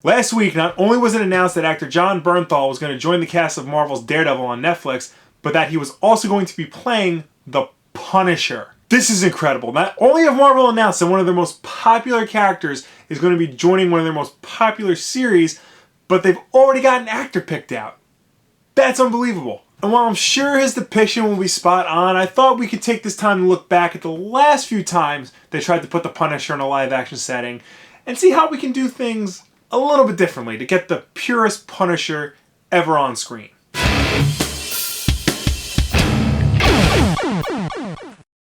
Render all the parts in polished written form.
Last week, not only was it announced that actor Jon Bernthal was going to join the cast of Marvel's Daredevil on Netflix, but that he was also going to be playing the Punisher. This is incredible. Not only have Marvel announced that one of their most popular characters is going to be joining one of their most popular series, but they've already got an actor picked out. That's unbelievable. And while I'm sure his depiction will be spot on, I thought we could take this time to look back at the last few times they tried to put the Punisher in a live-action setting and see how we can do things a little bit differently to get the purest Punisher ever on screen.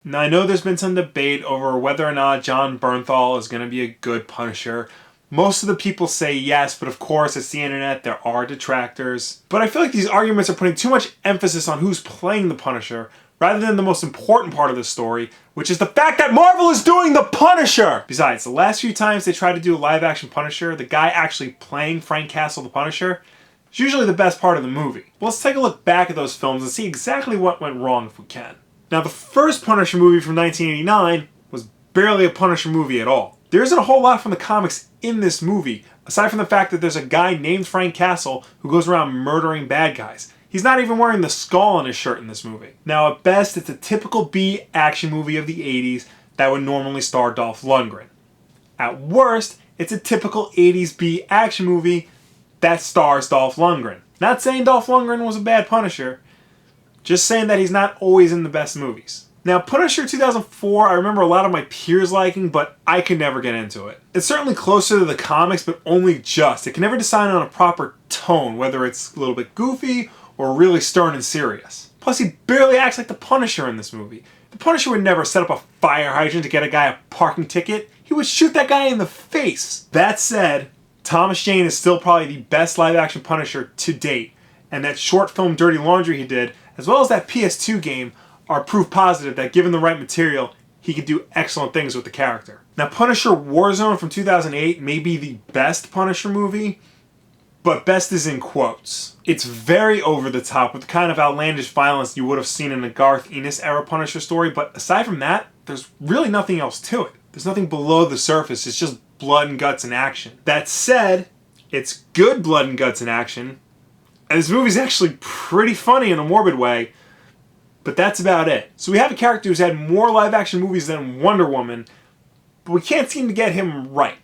Now, I know there's been some debate over whether or not Jon Bernthal is going to be a good Punisher. Most of the people say yes, but of course, it's the internet, there are detractors. But I feel like these arguments are putting too much emphasis on who's playing the Punisher, rather than the most important part of the story, which is the fact that Marvel is doing the Punisher! Besides, the last few times they tried to do a live-action Punisher, the guy actually playing Frank Castle the Punisher is usually the best part of the movie. Well, let's take a look back at those films and see exactly what went wrong if we can. Now, the first Punisher movie from 1989 was barely a Punisher movie at all. There isn't a whole lot from the comics in this movie, aside from the fact that there's a guy named Frank Castle who goes around murdering bad guys. He's not even wearing the skull on his shirt in this movie. Now, at best, it's a typical B action movie of the 80s that would normally star Dolph Lundgren. At worst, it's a typical 80s B action movie that stars Dolph Lundgren. Not saying Dolph Lundgren was a bad Punisher, just saying that he's not always in the best movies. Now, Punisher 2004, I remember a lot of my peers liking, but I could never get into it. It's certainly closer to the comics, but only just. It can never decide on a proper tone, whether it's a little bit goofy or really stern and serious. Plus, he barely acts like the Punisher in this movie. The Punisher would never set up a fire hydrant to get a guy a parking ticket. He would shoot that guy in the face. That said, Thomas Jane is still probably the best live-action Punisher to date, and that short film Dirty Laundry he did, as well as that PS2 game, are proof positive that given the right material, he could do excellent things with the character. Now, Punisher Warzone from 2008 may be the best Punisher movie, but best is in quotes. It's very over the top with the kind of outlandish violence you would have seen in a Garth Ennis era Punisher story, but aside from that, there's really nothing else to it. There's nothing below the surface, it's just blood and guts and action. That said, it's good blood and guts and action, and this movie's actually pretty funny in a morbid way, but that's about it. So we have a character who's had more live-action movies than Wonder Woman, but we can't seem to get him right.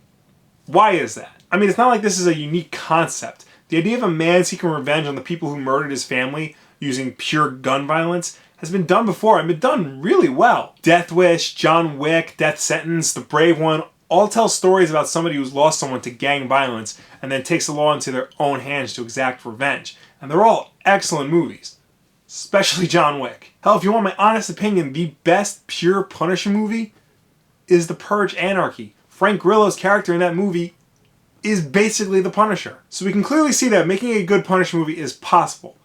Why is that? I mean, it's not like this is a unique concept. The idea of a man seeking revenge on the people who murdered his family using pure gun violence has been done before and been done really well. Death Wish, John Wick, Death Sentence, The Brave One all tell stories about somebody who's lost someone to gang violence and then takes the law into their own hands to exact revenge. And they're all excellent movies. Especially John Wick. Hell, if you want my honest opinion, the best pure Punisher movie is The Purge Anarchy. Frank Grillo's character in that movie is basically the Punisher. So we can clearly see that making a good Punisher movie is possible.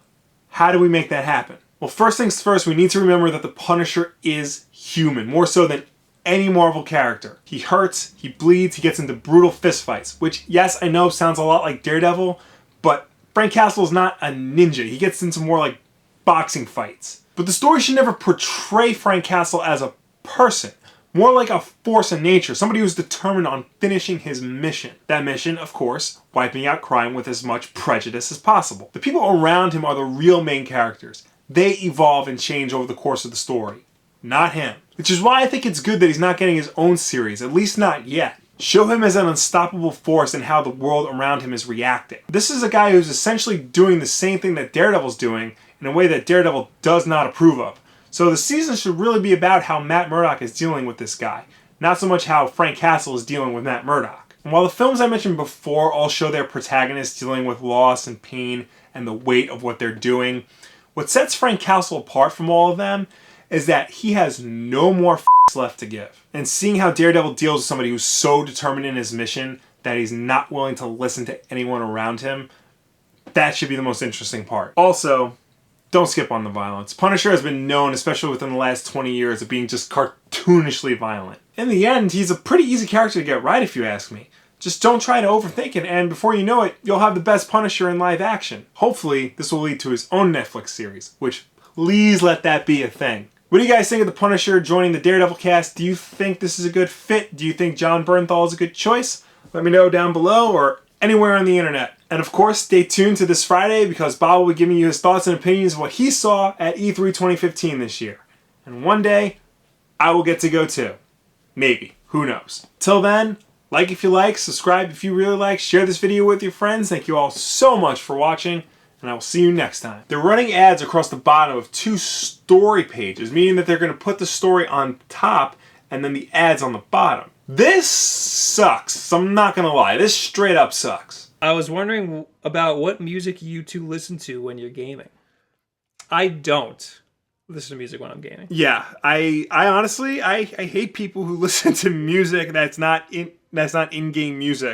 How do we make that happen? Well, first things first, we need to remember that the Punisher is human, more so than any Marvel character. He hurts, he bleeds, he gets into brutal fistfights, which, yes, I know sounds a lot like Daredevil, but Frank Castle is not a ninja. He gets into more like boxing fights. But the story should never portray Frank Castle as a person. More like a force of nature, somebody who's determined on finishing his mission. That mission, of course, wiping out crime with as much prejudice as possible. The people around him are the real main characters. They evolve and change over the course of the story, not him. Which is why I think it's good that he's not getting his own series, at least not yet. Show him as an unstoppable force and how the world around him is reacting. This is a guy who's essentially doing the same thing that Daredevil's doing in a way that Daredevil does not approve of. So the season should really be about how Matt Murdock is dealing with this guy, not so much how Frank Castle is dealing with Matt Murdock. And while the films I mentioned before all show their protagonists dealing with loss and pain and the weight of what they're doing, what sets Frank Castle apart from all of them is that he has no more left to give. And seeing how Daredevil deals with somebody who's so determined in his mission that he's not willing to listen to anyone around him, that should be the most interesting part. Also, don't skip on the violence. Punisher has been known, especially within the last 20 years, of being just cartoonishly violent. In the end, he's a pretty easy character to get right if you ask me. Just don't try to overthink it, and before you know it, you'll have the best Punisher in live action. Hopefully, this will lead to his own Netflix series, which please let that be a thing. What do you guys think of the Punisher joining the Daredevil cast? Do you think this is a good fit? Do you think Jon Bernthal is a good choice? Let me know down below, or anywhere on the internet. And of course, stay tuned to this Friday because Bob will be giving you his thoughts and opinions of what he saw at E3 2015 this year. And one day, I will get to go too. Maybe. Who knows? Till then, like if you like, subscribe if you really like, share this video with your friends. Thank you all so much for watching, and I will see you next time. They're running ads across the bottom of 2 story pages, meaning that they're going to put the story on top and then the ads on the bottom. This sucks. I'm not going to lie. This straight up sucks. I was wondering about what music you two listen to when you're gaming. I don't listen to music when I'm gaming. Yeah, I honestly, I hate people who listen to music that's not in-game music